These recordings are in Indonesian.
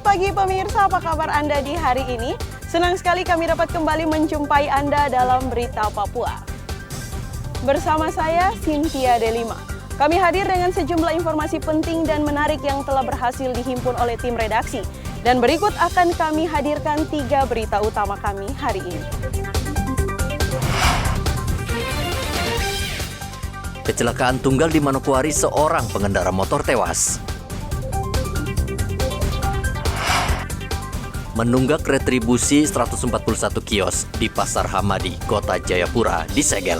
Selamat pagi pemirsa, apa kabar Anda di hari ini? Senang sekali kami dapat kembali menjumpai Anda dalam Berita Papua. Bersama saya, Cynthia Delima. Kami hadir dengan sejumlah informasi penting dan menarik yang telah berhasil dihimpun oleh tim redaksi. Dan berikut akan kami hadirkan 3 berita utama kami hari ini. Kecelakaan tunggal di Manokwari, seorang pengendara motor tewas. Menunggak retribusi 141 kios di Pasar Hamadi, Kota Jayapura, disegel.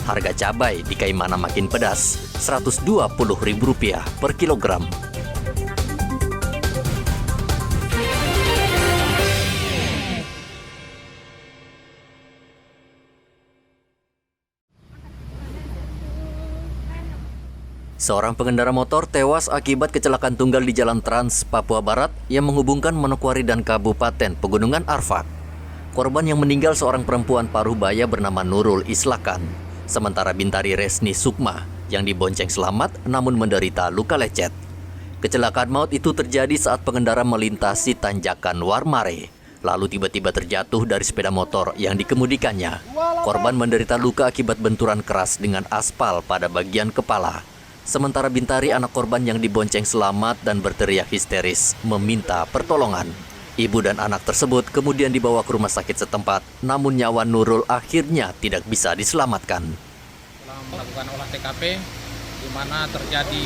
Harga cabai di Kaimana makin pedas, Rp120.000 per kilogram. Seorang pengendara motor tewas akibat kecelakaan tunggal di Jalan Trans Papua Barat yang menghubungkan Manokwari dan Kabupaten Pegunungan Arfak. Korban yang meninggal seorang perempuan Parubaya bernama Nurul Islakan, sementara Bintari Resni Sukma yang dibonceng selamat namun menderita luka lecet. Kecelakaan maut itu terjadi saat pengendara melintasi tanjakan Warmare, lalu tiba-tiba terjatuh dari sepeda motor yang dikemudikannya. Korban menderita luka akibat benturan keras dengan aspal pada bagian kepala. Sementara Bintari, anak korban yang dibonceng selamat dan berteriak histeris, meminta pertolongan. Ibu dan anak tersebut kemudian dibawa ke rumah sakit setempat, namun nyawa Nurul akhirnya tidak bisa diselamatkan. Setelah melakukan olah TKP, di mana terjadi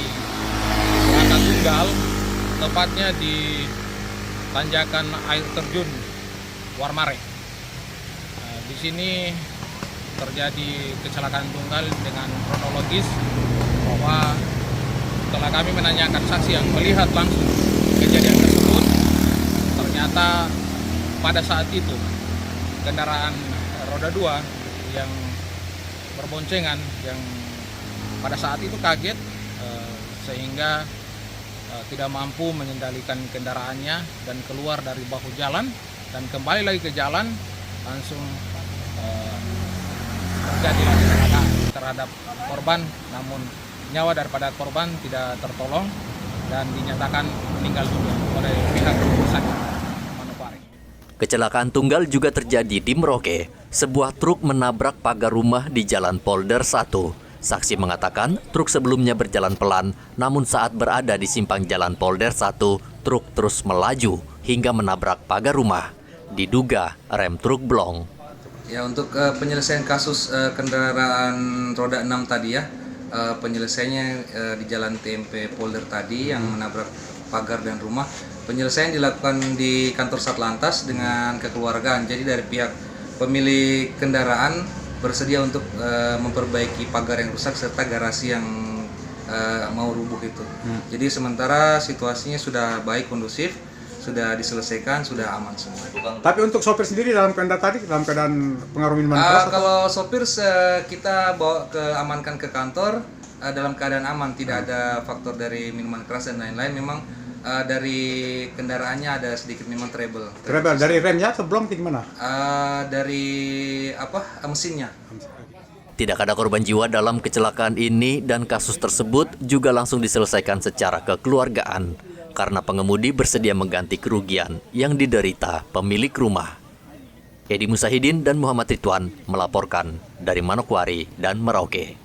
kecelakaan tunggal, tepatnya di tanjakan air terjun Warmare. Di sini terjadi kecelakaan tunggal dengan kronologis, bahwa setelah kami menanyakan saksi yang melihat langsung kejadian tersebut, ternyata pada saat itu kendaraan roda 2 yang berboncengan yang pada saat itu kaget sehingga tidak mampu mengendalikan kendaraannya dan keluar dari bahu jalan dan kembali lagi ke jalan, langsung terjadi kecelakaan terhadap korban, namun nyawa daripada korban tidak tertolong dan dinyatakan meninggal dunia oleh pihak rumah sakit Manokwari. Kecelakaan tunggal juga terjadi di Merauke. Sebuah truk menabrak pagar rumah di Jalan Polder 1. Saksi mengatakan truk sebelumnya berjalan pelan, namun saat berada di simpang Jalan Polder 1, truk terus melaju hingga menabrak pagar rumah. Diduga rem truk blong. Ya, untuk penyelesaian kasus kendaraan roda 6 tadi ya, penyelesaiannya di Jalan TMP Polder tadi yang menabrak pagar dan rumah. Penyelesaian dilakukan di kantor Satlantas dengan kekeluargaan. Jadi dari pihak pemilik kendaraan bersedia untuk memperbaiki pagar yang rusak serta garasi yang mau rubuh itu. Jadi sementara situasinya sudah baik, kondusif, sudah diselesaikan, sudah aman semua. Tapi untuk sopir sendiri dalam keadaan pengaruh minuman keras? Kalau sopir kita bawa amankan ke kantor dalam keadaan aman, tidak ada faktor dari minuman keras dan lain-lain. Memang dari kendaraannya ada sedikit memang trouble. Dari remnya sebelum gimana? Dari mesinnya. Tidak ada korban jiwa dalam kecelakaan ini dan kasus tersebut juga langsung diselesaikan secara kekeluargaan karena pengemudi bersedia mengganti kerugian yang diderita pemilik rumah. Edi Musahidin dan Muhammad Ridwan melaporkan dari Manokwari dan Merauke.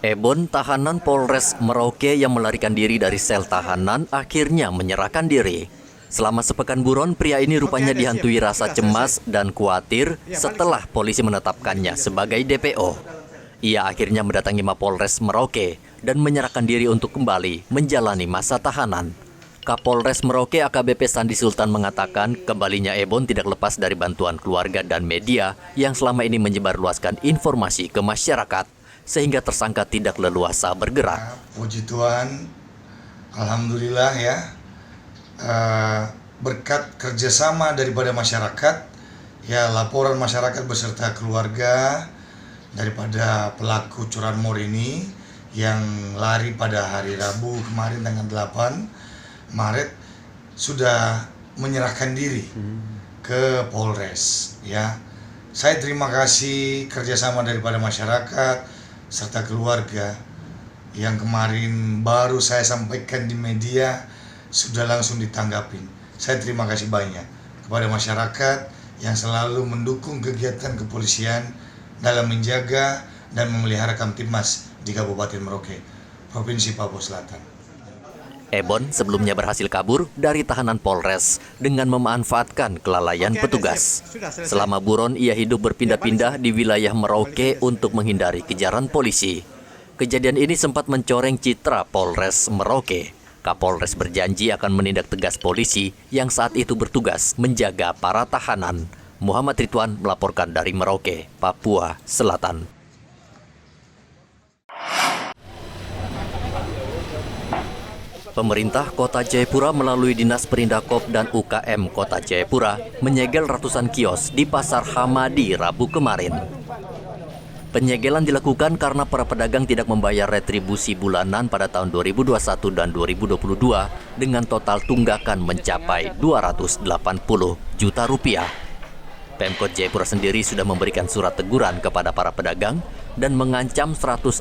Ebon, tahanan Polres Merauke yang melarikan diri dari sel tahanan, akhirnya menyerahkan diri. Selama sepekan buron, pria ini rupanya dihantui rasa cemas dan khawatir setelah polisi menetapkannya sebagai DPO. Ia akhirnya mendatangi Mapolres Merauke dan menyerahkan diri untuk kembali menjalani masa tahanan. Kapolres Merauke AKBP Sandi Sultan mengatakan kembalinya Ebon tidak lepas dari bantuan keluarga dan media yang selama ini menyebarluaskan informasi ke masyarakat, sehingga tersangka tidak leluasa bergerak. Puji Tuhan, alhamdulillah ya, berkat kerjasama daripada masyarakat, ya laporan masyarakat beserta keluarga daripada pelaku curanmor ini yang lari pada hari Rabu kemarin tanggal 8 Maret sudah menyerahkan diri ke Polres ya. Saya terima kasih kerjasama daripada masyarakat serta keluarga yang kemarin baru saya sampaikan di media sudah langsung ditanggapin. Saya terima kasih banyak kepada masyarakat yang selalu mendukung kegiatan kepolisian dalam menjaga dan memelihara Kamtibmas di Kabupaten Merauke, Provinsi Papua Selatan. Ebon sebelumnya berhasil kabur dari tahanan Polres dengan memanfaatkan kelalaian petugas. Selama buron, ia hidup berpindah-pindah di wilayah Merauke untuk menghindari kejaran polisi. Kejadian ini sempat mencoreng citra Polres Merauke. Kapolres berjanji akan menindak tegas polisi yang saat itu bertugas menjaga para tahanan. Muhammad Ridwan melaporkan dari Merauke, Papua Selatan. Pemerintah Kota Jayapura melalui Dinas Perindakop dan UKM Kota Jayapura menyegel ratusan kios di Pasar Hamadi Rabu kemarin. Penyegelan dilakukan karena para pedagang tidak membayar retribusi bulanan pada tahun 2021 dan 2022 dengan total tunggakan mencapai 280 juta rupiah. Pemkot Jayapura sendiri sudah memberikan surat teguran kepada para pedagang dan mengancam 141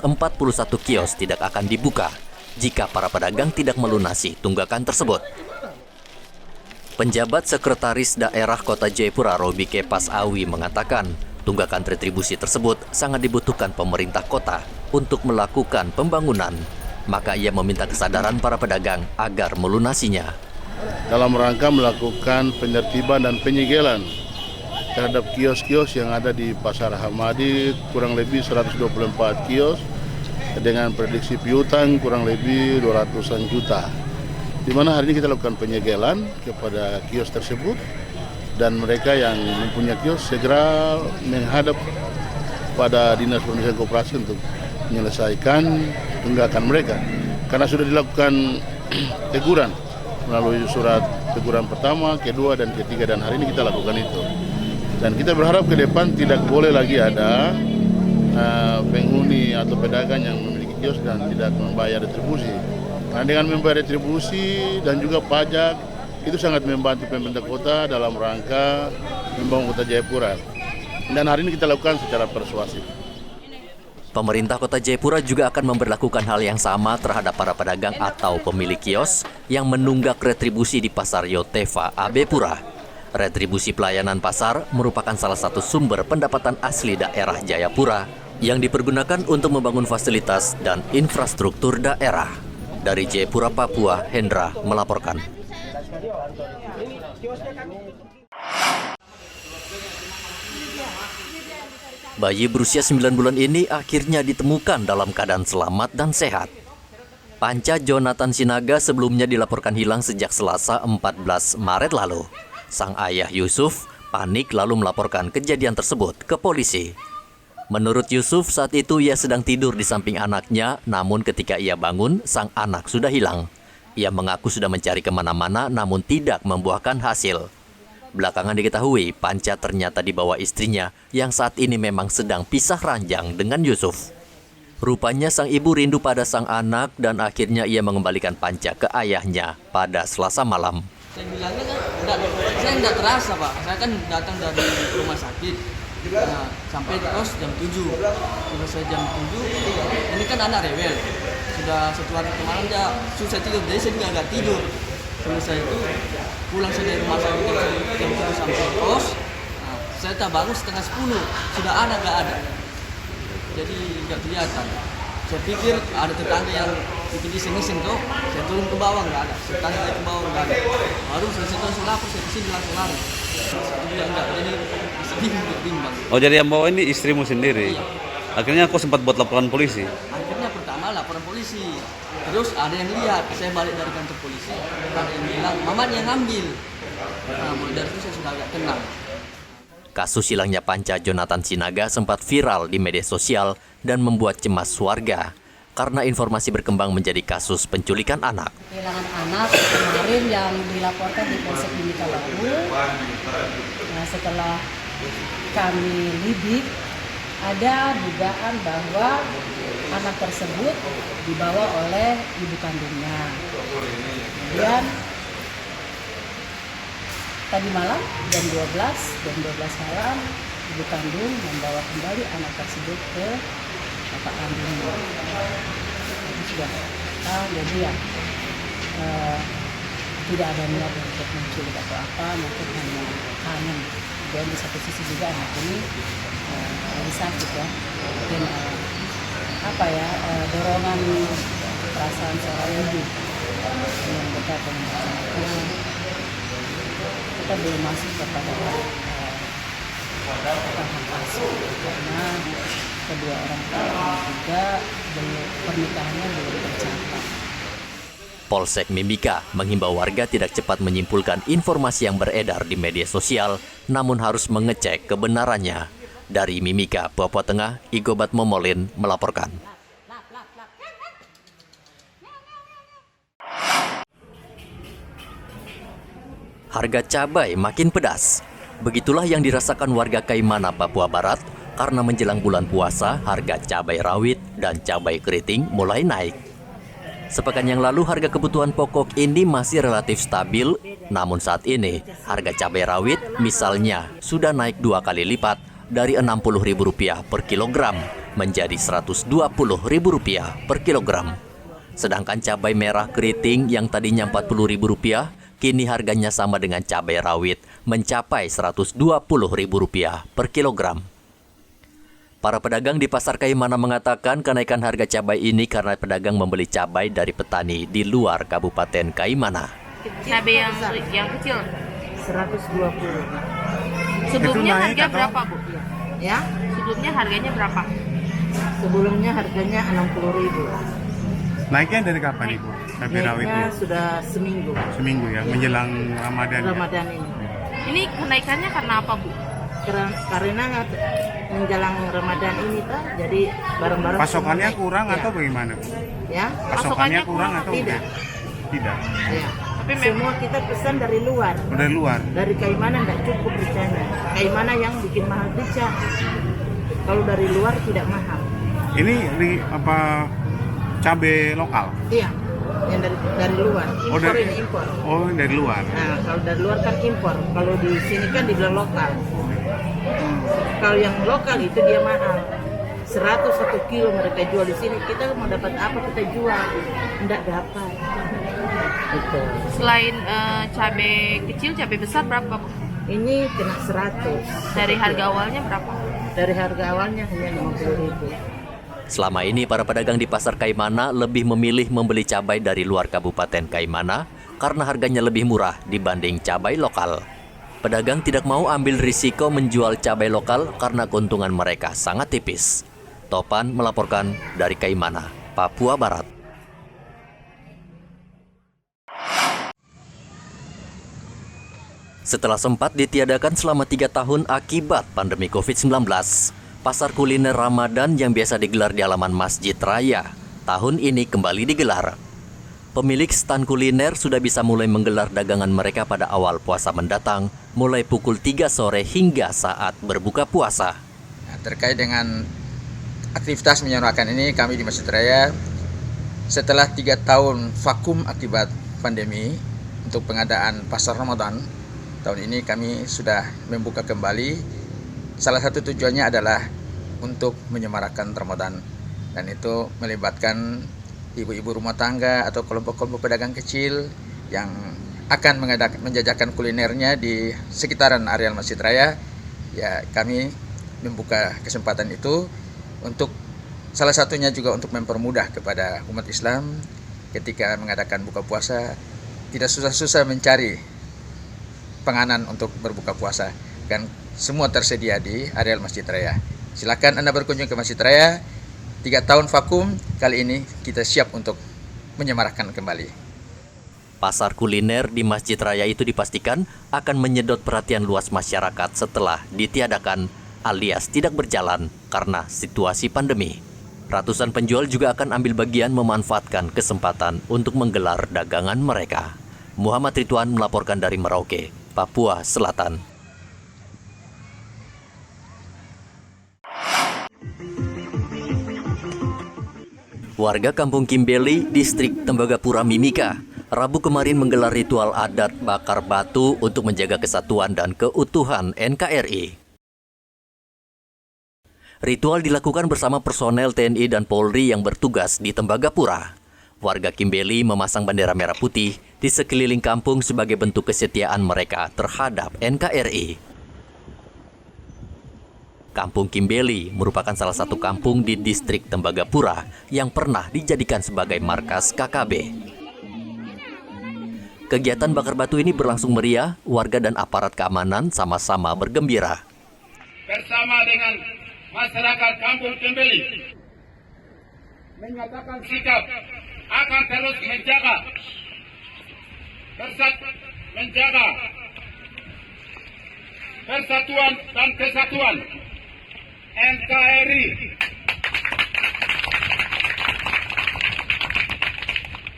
kios tidak akan dibuka jika para pedagang tidak melunasi tunggakan tersebut. Penjabat Sekretaris Daerah Kota Jayapura Robi Kepas Awi mengatakan, tunggakan retribusi tersebut sangat dibutuhkan pemerintah kota untuk melakukan pembangunan. Maka ia meminta kesadaran para pedagang agar melunasinya. Dalam rangka melakukan penertiban dan penyegelan terhadap kios-kios yang ada di Pasar Hamadi, kurang lebih 124 kios, dengan prediksi piutang kurang lebih 200-an juta. Di mana hari ini kita lakukan penyegelan kepada kios tersebut dan mereka yang mempunyai kios segera menghadap pada Dinas Perindustrian Koperasi untuk menyelesaikan tunggakan mereka. Karena sudah dilakukan teguran melalui surat teguran pertama, kedua, dan ketiga, dan hari ini kita lakukan itu. Dan kita berharap ke depan tidak boleh lagi ada penghuni atau pedagang yang memiliki kios dan tidak membayar retribusi. Karena dengan membayar retribusi dan juga pajak itu sangat membantu pemerintah kota dalam rangka membangun Kota Jayapura. Dan hari ini kita lakukan secara persuasif. Pemerintah Kota Jayapura juga akan memberlakukan hal yang sama terhadap para pedagang atau pemilik kios yang menunggak retribusi di Pasar Yotefa Abepura. Retribusi pelayanan pasar merupakan salah satu sumber pendapatan asli daerah Jayapura yang dipergunakan untuk membangun fasilitas dan infrastruktur daerah. Dari Jayapura, Papua, Hendra melaporkan. Bayi berusia 9 bulan ini akhirnya ditemukan dalam keadaan selamat dan sehat. Panca Jonathan Sinaga sebelumnya dilaporkan hilang sejak Selasa 14 Maret lalu. Sang ayah Yusuf panik lalu melaporkan kejadian tersebut ke polisi. Menurut Yusuf, saat itu ia sedang tidur di samping anaknya, namun ketika ia bangun, sang anak sudah hilang. Ia mengaku sudah mencari kemana-mana namun tidak membuahkan hasil. Belakangan diketahui, Panca ternyata dibawa istrinya yang saat ini memang sedang pisah ranjang dengan Yusuf. Rupanya sang ibu rindu pada sang anak dan akhirnya ia mengembalikan Panca ke ayahnya pada Selasa malam. Saya bilangnya kan saya nggak terasa Pak, saya kan datang dari rumah sakit, nah, sampai di kos jam 7, selesai jam 7, ini kan anak rewel, sudah satu hari kemarin dia susah tidur, jadi saya juga nggak tidur, selesai itu pulang saya dari rumah sakit jam 7 sampai kos, nah, saya tak bangun setengah 10, sudah anak nggak ada, jadi nggak kelihatan. Saya pikir ada tetangga yang bikin iseng-iseng tuh, saya turun ke bawah nggak ada, tetangga ke bawah nggak ada. Baru selesai langsung lapor, saya kesini langsung lari. Dia enggak, jadi sedih bimbang. Oh jadi yang bawa ini istrimu sendiri? Iya. Akhirnya aku sempat buat laporan polisi? Akhirnya pertama laporan polisi, terus ada yang lihat, saya balik dari kantor polisi, ada yang bilang, mamanya yang ngambil. Nah mulai dari itu saya sudah agak tenang. Kasus hilangnya Panca Jonathan Sinaga sempat viral di media sosial dan membuat cemas warga karena informasi berkembang menjadi kasus penculikan anak. Kehilangan anak kemarin yang dilaporkan di Polsek Mimika Baru. Nah, setelah kami lidik, ada dugaan bahwa anak tersebut dibawa oleh ibu kandungnya. Kemudian tadi malam jam 12 malam ibu kandung membawa kembali anak tersebut ke bapak kandungnya. Itu sudah tahu, jadi ya tidak ada niat untuk menculik atau apa, mungkin hanya kangen. Dan di satu sisi juga anak ini lagi sakit ya, mungkin dorongan perasaan seorang ibu yang kita pembicaraan. Kita belum masuk kepada hak asuh karena kedua orang tua juga pernikahannya belum tercapai. Polsek Mimika menghimbau warga tidak cepat menyimpulkan informasi yang beredar di media sosial, namun harus mengecek kebenarannya. Dari Mimika, Papua Tengah, Igobat Momolin melaporkan. Harga cabai makin pedas. Begitulah yang dirasakan warga Kaimana, Papua Barat, karena menjelang bulan puasa, harga cabai rawit dan cabai keriting mulai naik. Sepekan yang lalu harga kebutuhan pokok ini masih relatif stabil, namun saat ini harga cabai rawit misalnya sudah naik 2 kali lipat dari Rp60.000 per kilogram menjadi Rp120.000 per kilogram. Sedangkan cabai merah keriting yang tadinya Rp40.000 kini harganya sama dengan cabai rawit mencapai Rp120.000 per kilogram. Para pedagang di Pasar Kaimana mengatakan kenaikan harga cabai ini karena pedagang membeli cabai dari petani di luar Kabupaten Kaimana. Cabai yang kecil 120. Sebelumnya harga atau? berapa, Bu? Ya, Sebelumnya harganya berapa? sebelumnya harganya 60.000. Naiknya dari kapan Ibu? Cabai rawitnya? Naiknya sudah seminggu. Seminggu ya, menjelang Ramadan. Ramadan ini. Ini kenaikannya karena apa, Bu? Karena menjelang Ramadan ini Pak, jadi barang-barang Pasokannya naik. kurang Ya. atau bagaimana? Ya, Pasokannya kurang atau tidak? Tidak. Ya. Tapi memang Semua kita pesan dari luar. Dari luar. Dari Kaimana tidak cukup ricanya. Kaimana yang bikin mahal rica. Kalau dari luar tidak mahal. Ini cabai lokal? Iya, yang dari luar. Impor ini impor. Oh, dari luar. Nah, kalau dari luar kan impor. Kalau di sini kan dibilang lokal. Kalau yang lokal itu dia mahal. 101 kilo mereka jual di sini. Kita mau dapat apa kita jual? Tidak dapat. Gitu. selain cabai kecil, cabai besar berapa, Bu? Ini kena 100. Dari harga awalnya berapa? Dari harga awalnya hanya 50.000. Selama ini para pedagang di Pasar Kaimana lebih memilih membeli cabai dari luar Kabupaten Kaimana karena harganya lebih murah dibanding cabai lokal. Pedagang tidak mau ambil risiko menjual cabai lokal karena keuntungan mereka sangat tipis. Topan melaporkan dari Kaimana, Papua Barat. Setelah sempat ditiadakan selama 3 tahun akibat pandemi COVID-19, Pasar kuliner Ramadan yang biasa digelar di halaman Masjid Raya tahun ini kembali digelar. Pemilik stan kuliner sudah bisa mulai menggelar dagangan mereka pada awal puasa mendatang, mulai pukul 3 sore hingga saat berbuka puasa. Terkait dengan aktivitas menyuarakan ini, kami di Masjid Raya setelah 3 tahun vakum akibat pandemi untuk pengadaan pasar Ramadan, tahun ini kami sudah membuka kembali. Salah satu tujuannya adalah untuk menyemarakan Ramadan, dan itu melibatkan ibu-ibu rumah tangga atau kelompok-kelompok pedagang kecil yang akan menjajakan kulinernya di sekitaran areal Masjid Raya. Ya, kami membuka kesempatan itu untuk salah satunya juga untuk mempermudah kepada umat Islam ketika mengadakan buka puasa, tidak susah-susah mencari penganan untuk berbuka puasa, kan semua tersedia di areal Masjid Raya. Silakan Anda berkunjung ke Masjid Raya. 3 tahun vakum, kali ini kita siap untuk menyemarakan kembali. Pasar kuliner di Masjid Raya itu dipastikan akan menyedot perhatian luas masyarakat setelah ditiadakan alias tidak berjalan karena situasi pandemi. Ratusan penjual juga akan ambil bagian memanfaatkan kesempatan untuk menggelar dagangan mereka. Muhammad Ridwan melaporkan dari Merauke, Papua Selatan. Warga Kampung Kimbeli, Distrik Tembagapura Mimika, Rabu kemarin menggelar ritual adat bakar batu untuk menjaga kesatuan dan keutuhan NKRI. Ritual dilakukan bersama personel TNI dan Polri yang bertugas di Tembagapura. Warga Kimbeli memasang bendera merah putih di sekeliling kampung sebagai bentuk kesetiaan mereka terhadap NKRI. Kampung Kimbeli merupakan salah satu kampung di distrik Tembagapura yang pernah dijadikan sebagai markas KKB. Kegiatan bakar batu ini berlangsung meriah, warga dan aparat keamanan sama-sama bergembira. Bersama dengan masyarakat Kampung Kimbeli menyatakan sikap akan terus menjaga persatuan dan kesatuan NKRI,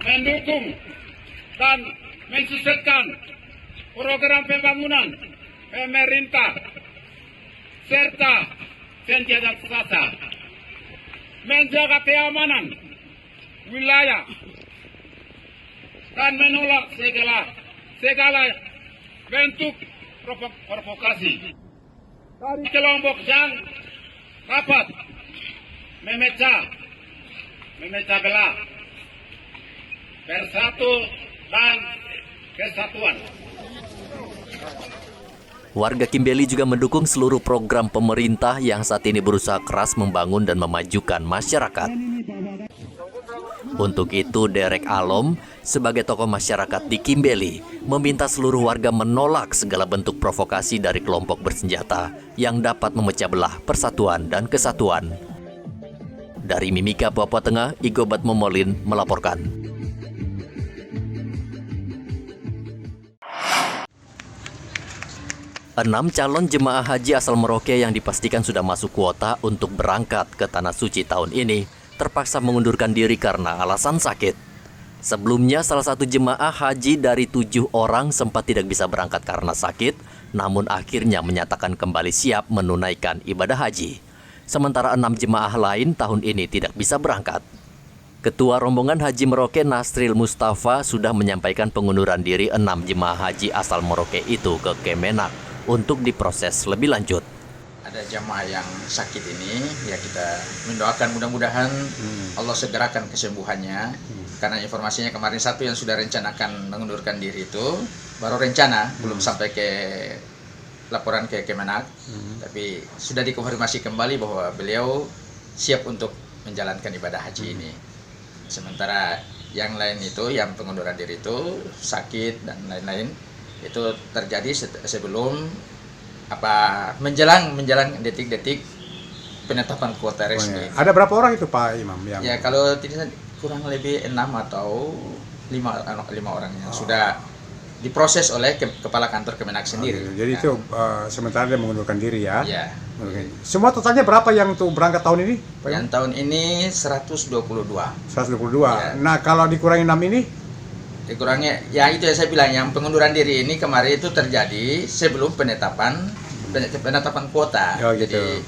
mendukung dan mensukseskan program pembangunan pemerintah serta senantiasa menjaga keamanan wilayah dan menolak segala bentuk provokasi dari kelompok yang dapat memecah belah, bersatu dan kesatuan. Warga Kimbeli juga mendukung seluruh program pemerintah yang saat ini berusaha keras membangun dan memajukan masyarakat. Untuk itu, Derek Alom sebagai tokoh masyarakat di Kimbeli meminta seluruh warga menolak segala bentuk provokasi dari kelompok bersenjata yang dapat memecah belah persatuan dan kesatuan. Dari Mimika, Papua Tengah, Igobat Momolin melaporkan. Enam calon jemaah haji asal Merauke yang dipastikan sudah masuk kuota untuk berangkat ke Tanah Suci tahun ini terpaksa mengundurkan diri karena alasan sakit. Sebelumnya, salah satu jemaah haji dari 7 orang sempat tidak bisa berangkat karena sakit, namun akhirnya menyatakan kembali siap menunaikan ibadah haji. Sementara 6 jemaah lain tahun ini tidak bisa berangkat. Ketua rombongan Haji Merauke Nasril Mustafa sudah menyampaikan pengunduran diri 6 jemaah haji asal Merauke itu ke Kemenak untuk diproses lebih lanjut. Ada jamaah yang sakit ini, ya kita mendoakan mudah-mudahan Allah segerakan kesembuhannya. Karena informasinya kemarin satu yang sudah rencanakan mengundurkan diri itu baru rencana, belum sampai ke laporan ke Kemenak, tapi sudah dikonfirmasi kembali bahwa beliau siap untuk menjalankan ibadah haji ini. Sementara yang lain itu, yang pengunduran diri itu sakit dan lain-lain, itu terjadi sebelum menjelang detik-detik penetapan kuota resmi. Ada berapa orang itu Pak Imam? Ya kalau tidak kurang lebih 6 atau 5 orang yang sudah diproses oleh kepala kantor Kemenak sendiri. Jadi itu sementara dia mengundurkan diri ya. Iya. Semua totalnya berapa yang tuh berangkat tahun ini? Pak Yang tahun ini 122. 122. Ya. Nah kalau dikurangi 6 ini? Dikurangnya, ya itu yang saya bilang, yang pengunduran diri ini kemarin itu terjadi sebelum penetapan kuota. Oh, gitu. Jadi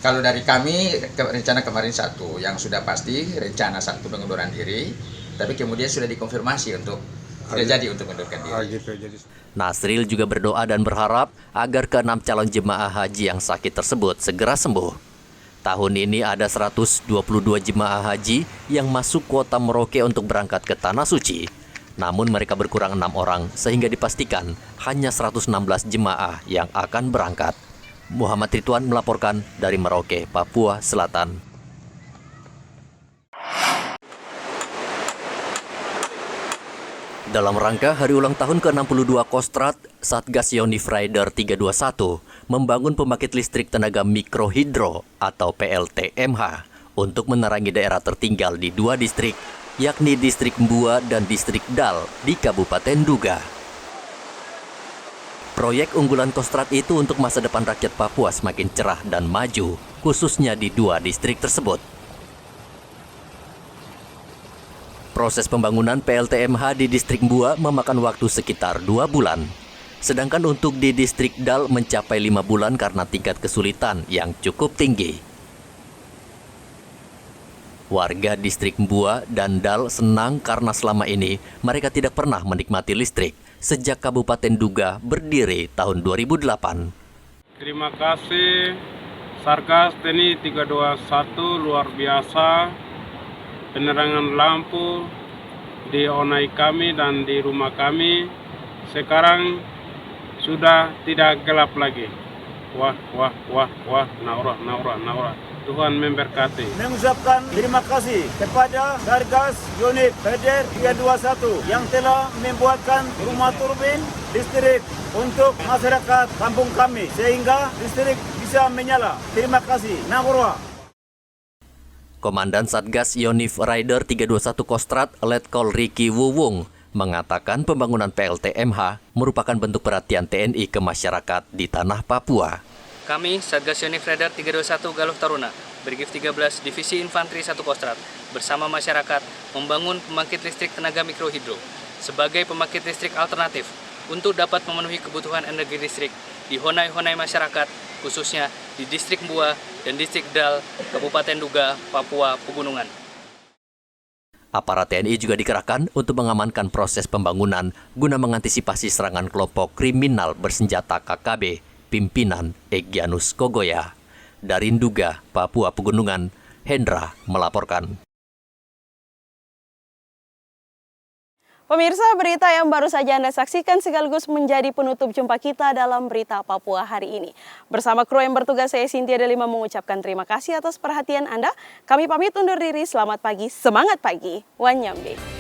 kalau dari kami rencana kemarin satu, yang sudah pasti rencana satu pengunduran diri, tapi kemudian sudah dikonfirmasi untuk tidak jadi untuk mengundurkan diri. Gitu. Nasril juga berdoa dan berharap agar ke-6 calon jemaah haji yang sakit tersebut segera sembuh. Tahun ini ada 122 jemaah haji yang masuk kuota Merauke untuk berangkat ke Tanah Suci. Namun mereka berkurang 6 orang sehingga dipastikan hanya 116 jemaah yang akan berangkat. Muhammad Ridwan melaporkan dari Merauke, Papua Selatan. Dalam rangka hari ulang tahun ke-62 Kostrad, Satgas Yonif Rider 321 membangun pembangkit listrik tenaga mikrohidro atau PLTMH untuk menerangi daerah tertinggal di 2 distrik, yakni distrik Mbua dan distrik Dal di Kabupaten Duga. Proyek unggulan Kostrad itu untuk masa depan rakyat Papua semakin cerah dan maju, khususnya di 2 distrik tersebut. Proses pembangunan PLTMH di distrik Mbua memakan waktu sekitar 2 bulan. Sedangkan untuk di distrik Dal mencapai 5 bulan karena tingkat kesulitan yang cukup tinggi. Warga distrik Mbua dan Dal senang karena selama ini mereka tidak pernah menikmati listrik sejak Kabupaten Duga berdiri tahun 2008. Terima kasih Sargas TNI 321 luar biasa, penerangan lampu di onai kami dan di rumah kami sekarang sudah tidak gelap lagi. Wah, wah, wah, wah, naura, naura, naura. Tuhan memberkati. Mengucapkan terima kasih kepada Sargas Unit Feder 321 yang telah membuatkan rumah turbin listrik untuk masyarakat kampung kami sehingga listrik bisa menyala. Terima kasih. Nagurwa. Komandan Satgas Yonif Rider 321 Kostrad Letkol Riki Wuwung mengatakan pembangunan PLTMH merupakan bentuk perhatian TNI ke masyarakat di tanah Papua. Kami, Satgas Yonif Rider 321 Galuh Taruna, Brigif 13 Divisi Infanteri 1 Kostrad, bersama masyarakat membangun pembangkit listrik tenaga mikrohidro sebagai pembangkit listrik alternatif untuk dapat memenuhi kebutuhan energi listrik di honai-honai masyarakat, khususnya di Distrik Mbua dan Distrik Dal, Kabupaten Duga, Papua Pegunungan. Aparat TNI juga dikerahkan untuk mengamankan proses pembangunan guna mengantisipasi serangan kelompok kriminal bersenjata KKB, pimpinan Egyanus Kogoya. Dari Nduga, Papua Pegunungan, Hendra melaporkan. Pemirsa, berita yang baru saja Anda saksikan sekaligus menjadi penutup jumpa kita dalam Berita Papua hari ini. Bersama kru yang bertugas, saya Cynthia Delima mengucapkan terima kasih atas perhatian Anda. Kami pamit undur diri, selamat pagi, semangat pagi, Wanyambe.